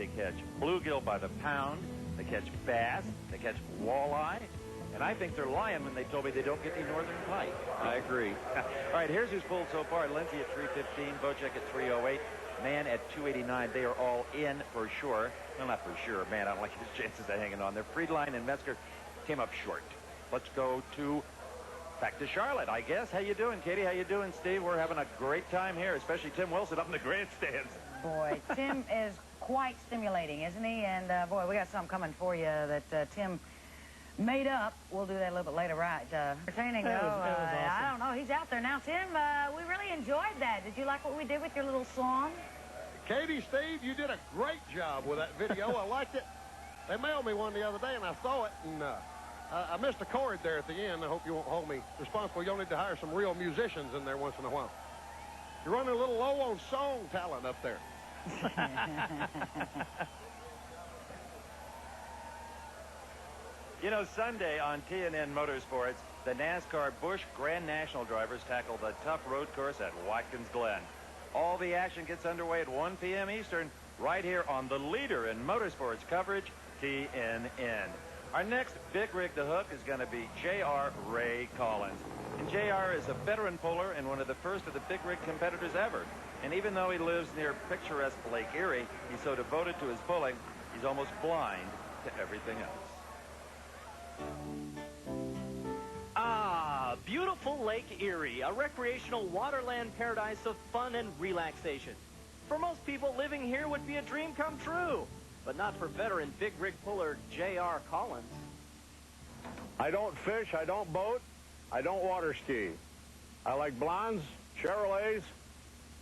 They catch bluegill by the pound. They catch bass. They catch walleye. And I think they're lying when they told me they don't get any northern pike. I agree. All right, here's who's pulled so far. Lindsay at 315, Bocek at 308, Man at 289. They are all in for sure. Well, not for sure. Man, I don't like his chances of hanging on there. Friedline and Metzger came up short. Let's go back to Charlotte, I guess. How you doing, Katie? How you doing, Steve? We're having a great time here, especially Tim Wilson up in the grandstands. Boy, Tim is quite stimulating, isn't he? And, boy, we got something coming for you that Tim made up. We'll do that a little bit later, right? Entertaining, though. It was awesome. I don't know. He's out there now. Tim, we really enjoyed that. Did you like what we did with your little song? Katie, Steve, you did a great job with that video. I liked it. They mailed me one the other day, and I saw it, and I missed a chord there at the end. I hope you won't hold me responsible. You'll need to hire some real musicians in there once in a while. You're running a little low on song talent up there. You know, Sunday on TNN Motorsports, the NASCAR Busch Grand National drivers tackle the tough road course at Watkins Glen. All the action gets underway at 1 p.m. Eastern, right here on the leader in motorsports coverage, TNN. Our next big rig to hook is going to be J.R. Ray Collins. And J.R. is a veteran puller and one of the first of the big rig competitors ever. And even though he lives near picturesque Lake Erie, he's so devoted to his pulling, he's almost blind to everything else. Ah, beautiful Lake Erie, a recreational waterland paradise of fun and relaxation. For most people, living here would be a dream come true, but not for veteran big rig puller J.R. Collins. I don't fish, I don't boat, I don't water ski. I like blondes, Chevrolets,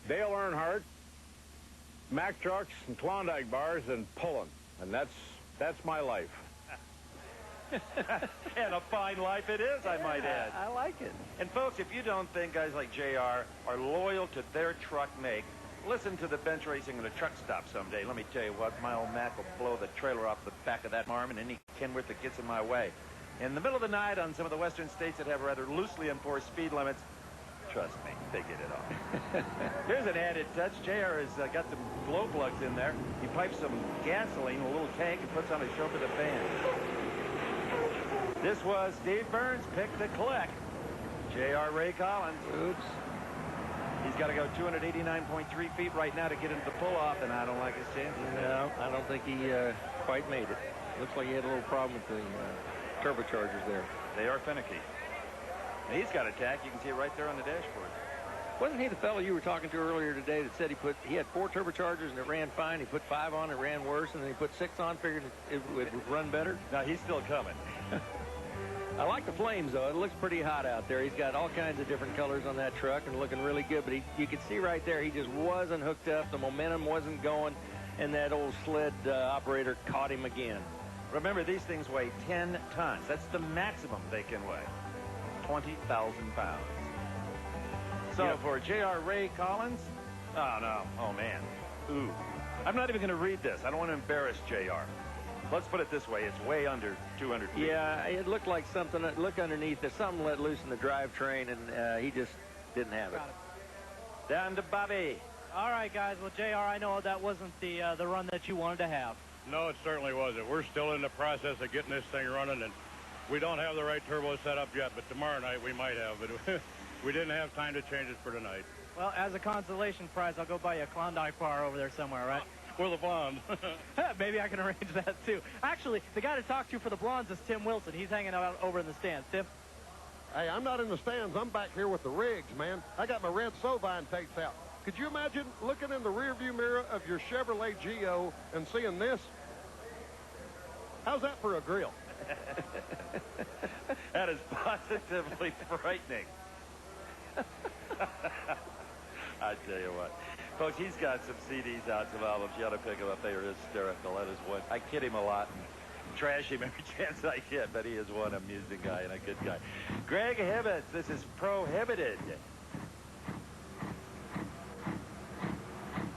Dale Earnhardt, Mack trucks, and Klondike bars, and pulling. And that's my life. And a fine life it is, I might add. I like it. And folks, if you don't think guys like JR are loyal to their truck make, listen to the bench racing at a truck stop someday. Let me tell you what, my old Mac will blow the trailer off the back of that arm and any Kenworth that gets in my way. In the middle of the night on some of the western states that have rather loosely enforced speed limits, trust me, they get it on. Here's an added touch. JR has got some glow plugs in there. He pipes some gasoline in a little tank and puts on a show for the fans. This was Steve Burns' pick to collect. J.R. Ray Collins. Oops. He's got to go 289.3 feet right now to get into the pull-off, and I don't like his chances. No, I don't think he quite made it. Looks like he had a little problem with the turbochargers there. They are finicky. And he's got a tack. You can see it right there on the dashboard. Wasn't he the fellow you were talking to earlier today that said he had 4 turbochargers and it ran fine? He put 5 on, it ran worse, and then he put 6 on, figured it would run better? No, he's still coming. I like the flames, though. It looks pretty hot out there. He's got all kinds of different colors on that truck and looking really good. But you can see right there, he just wasn't hooked up. The momentum wasn't going, and that old sled operator caught him again. Remember, these things weigh 10 tons. That's the maximum they can weigh. 20,000 pounds. So Yep. for J.R. Ray Collins, oh, no. Oh, man. Ooh. I'm not even going to read this. I don't want to embarrass J.R. Let's put it this way. It's way under 200 feet. Yeah, it looked like something. Look underneath. There's something let loose in the drivetrain, and he just didn't have it. Down to Bobby. All right, guys. Well, JR, I know that wasn't the run that you wanted to have. No, it certainly wasn't. We're still in the process of getting this thing running, and we don't have the right turbo set up yet, but tomorrow night we might have. But we didn't have time to change it for tonight. Well, as a consolation prize, I'll go buy you a Klondike bar over there somewhere, right? For the blonde. Maybe I can arrange that, too. Actually, the guy to talk to for the blondes is Tim Wilson. He's hanging out over in the stands. Tim? Hey, I'm not in the stands. I'm back here with the rigs, man. I got my red Sovine tapes out. Could you imagine looking in the rearview mirror of your Chevrolet Geo and seeing this? How's that for a grill? That is positively frightening. I tell you what. Folks, he's got some CDs out, some albums. You ought to pick them up. They are hysterical. That is one. I kid him a lot and trash him every chance I get, but he is one amusing guy and a good guy. Greg Hibbitts, this is Prohibited.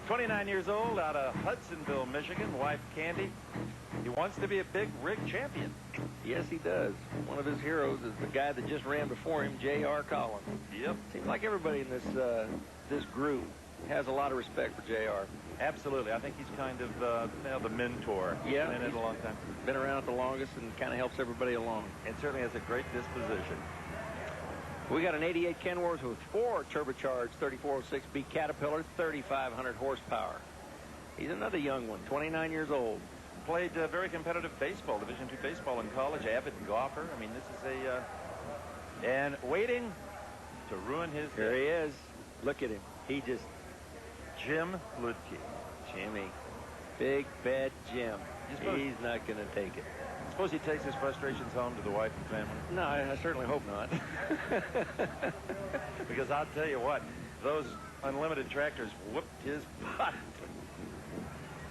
29 years old, out of Hudsonville, Michigan. Wife, Candy. He wants to be a big rig champion. Yes, he does. One of his heroes is the guy that just ran before him, J.R. Collins. Yep. Seems like everybody in this group has a lot of respect for JR. Absolutely. I think he's kind of the mentor. Yeah. He's been in it a long time. Been around it the longest and kind of helps everybody along. And certainly has a great disposition. We got an 88 Kenworth with 4 turbocharged 3406B Caterpillar, 3,500 horsepower. He's another young one, 29 years old. Played very competitive baseball, Division II baseball in college, avid golfer. I mean, this is a... and waiting to ruin his day. Here he is. Look at him. He just... Jim LUEDTKE. Jimmy. Big bad Jim. He's not going to take it. Suppose he takes his frustrations home to the wife and family? No, I certainly hope not. Because I'll tell you what, those unlimited tractors whooped his butt.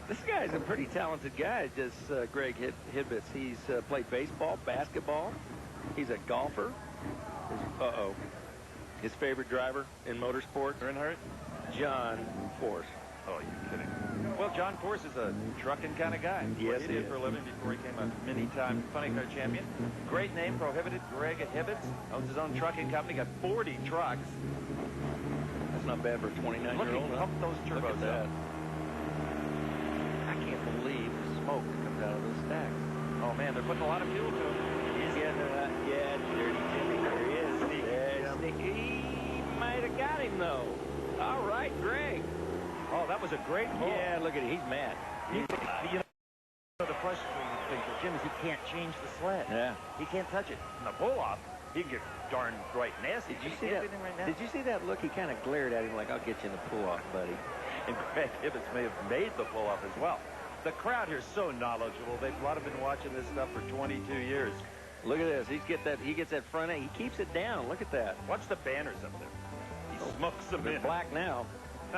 This guy's a pretty talented guy, this Greg Hibbitts. He's played baseball, basketball. He's a golfer. His favorite driver in motorsports? Earnhardt? John Force. Oh, you're kidding. Well, John Force is a trucking kind of guy. Yes, he he did is. for a living before he became a many-time funny car champion. Great name, prohibited. GREGG Hibbitts. Owns his own trucking company. Got 40 trucks. That's not bad for a 29-year-old. Look, he pumped those turbos Look at that. out. I can't believe the smoke that comes out of those stacks. Oh, man, they're putting a lot of fuel to him. He's getting yeah, dirty Jimmy. There he is. Sneaky. He might have got him, though. All right, Greg. Oh, that was a great pull. Yeah, look at it. He's mad. You know, the frustrating thing for Jim is he can't change the sled. Yeah. He can't touch it. In the pull-off, he can get darn right nasty. Did you see that? Did you see that look? He kind of glared at him like, "I'll get you in the pull-off, buddy." And GREGG Hibbitts may have made the pull-off as well. The crowd here is so knowledgeable. They've a lot of been watching this stuff for 22 years. Look at this. He gets that front end. He keeps it down. Look at that. Watch the banners up there. He smokes them They're in. black now.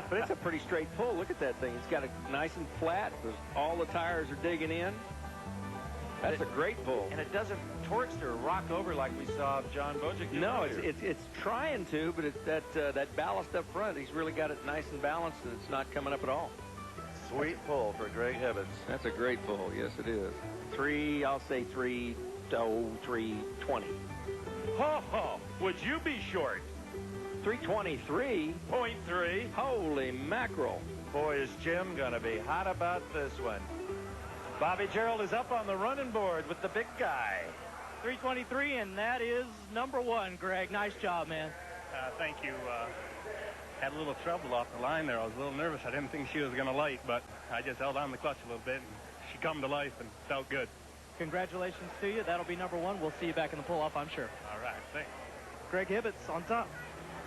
But it's a pretty straight pull. Look at that thing. It's got it nice and flat. All the tires are digging in. That's a great pull. And it doesn't torquester or rock over like we saw John Bojic do. No, earlier. it's trying to, but that ballast up front, he's really got it nice and balanced, and it's not coming up at all. Sweet pull for GREGG Hibbitts. That's a great pull. Yes, it is. I'll say 320. Ho, ho. Would you be short? 323. 0.3. Holy mackerel. Boy, is Jim going to be hot about this one. Bobby Gerald is up on the running board with the big guy. 323, and that is number 1, Greg. Nice job, man. Thank you. Had a little trouble off the line there. I was a little nervous. I didn't think she was going to light, but I just held on the clutch a little bit, and she come to life and felt good. Congratulations to you. That'll be number 1. We'll see you back in the pull-off, I'm sure. All right, thanks. Greg Hibbitts on top.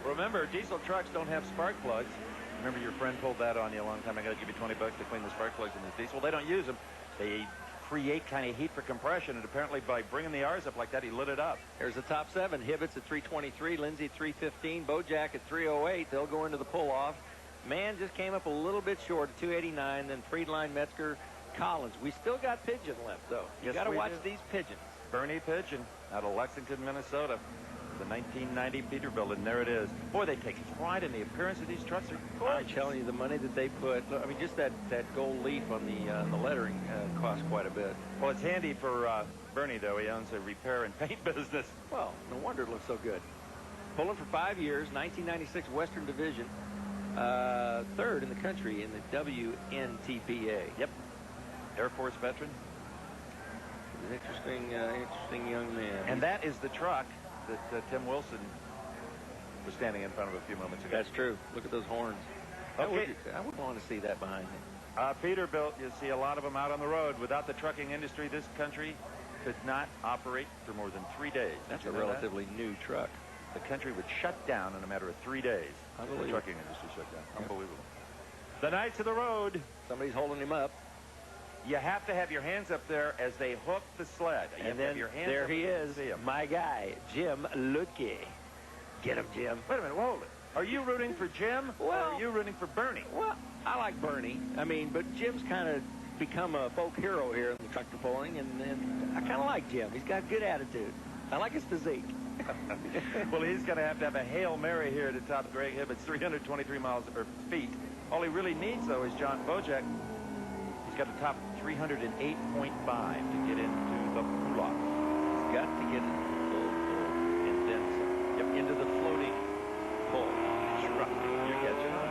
Remember, diesel trucks don't have spark plugs. Remember your friend pulled that on you a long time ago. Give you 20 bucks to clean the spark plugs in this diesel. Well, they don't use them. They create kind of heat for compression, and apparently by bringing the R's up like that, he lit it up. There's the top 7. Hibbitts at 323, Lindsay at 315, Bojack at 308. They'll go into the pull-off. Man just came up a little bit short at 289, then Friedline, Metzger, Collins. We still got Pigeon left, though. You got to watch these pigeons. Bernie Pigeon out of Lexington, Minnesota. The 1990 Peterbilt, and there it is. Boy, they take pride in the appearance of these trucks. They're gorgeous. I'm telling you, the money that they put, I mean, just that gold leaf on the lettering costs quite a bit. Well, it's handy for Bernie, though. He owns a repair and paint business. Well, no wonder it looks so good. Pulling for 5 years, 1996 Western Division, 3rd in the country in the WNTPA. Yep. Air Force veteran. An interesting young man. And that is the truck that Tim Wilson was standing in front of a few moments ago. That's true. Look at those horns. Okay. I would want to see that behind him. Peterbilt, you see a lot of them out on the road. Without the trucking industry, this country could not operate for more than 3 days. That's a relatively new truck. The country would shut down in a matter of 3 days. Unbelievable. The trucking industry shut down. Unbelievable. The Knights of the Road. Somebody's holding him up. You have to have your hands up there as they hook the sled. And then there he is, my guy, Jim LUEDTKE. Get him, Jim. Wait a minute, hold it. Are you rooting for Jim, or are you rooting for Bernie? Well, I like Bernie. I mean, but Jim's kind of become a folk hero here in the tractor pulling, and I kind of like Jim. He's got good attitude. I like his physique. Well, he's going to have a Hail Mary here to top GREGG Hibbitts, 323 feet. All he really needs, though, is John Bojack. He's got to top 308.5 to get into the pull-off. He's got to get into the pull, and then some. Yep, into the floating pull. You're catching on.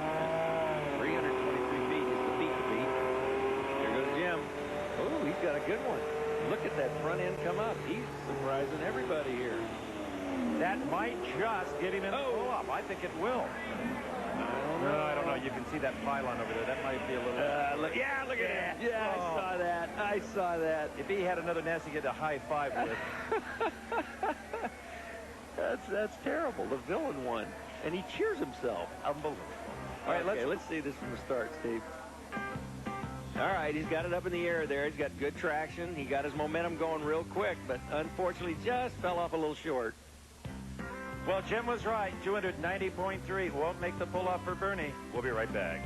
got a good one. Look at that front end come up. He's surprising everybody here. That might just get him in the pull-up. I think it will. I don't know. You can see that pylon over there. That might be a little... look at that. Yeah, I saw that. I saw that. If he had another nest, he'd get a high five with. That's terrible. The villain won. And he cheers himself. Unbelievable. All right, let's see this from the start, Steve. All right, he's got it up in the air there. He's got good traction. He got his momentum going real quick, but unfortunately just fell off a little short. Well, Jim was right. 290.3 won't make the pull-off for Bernie. We'll be right back.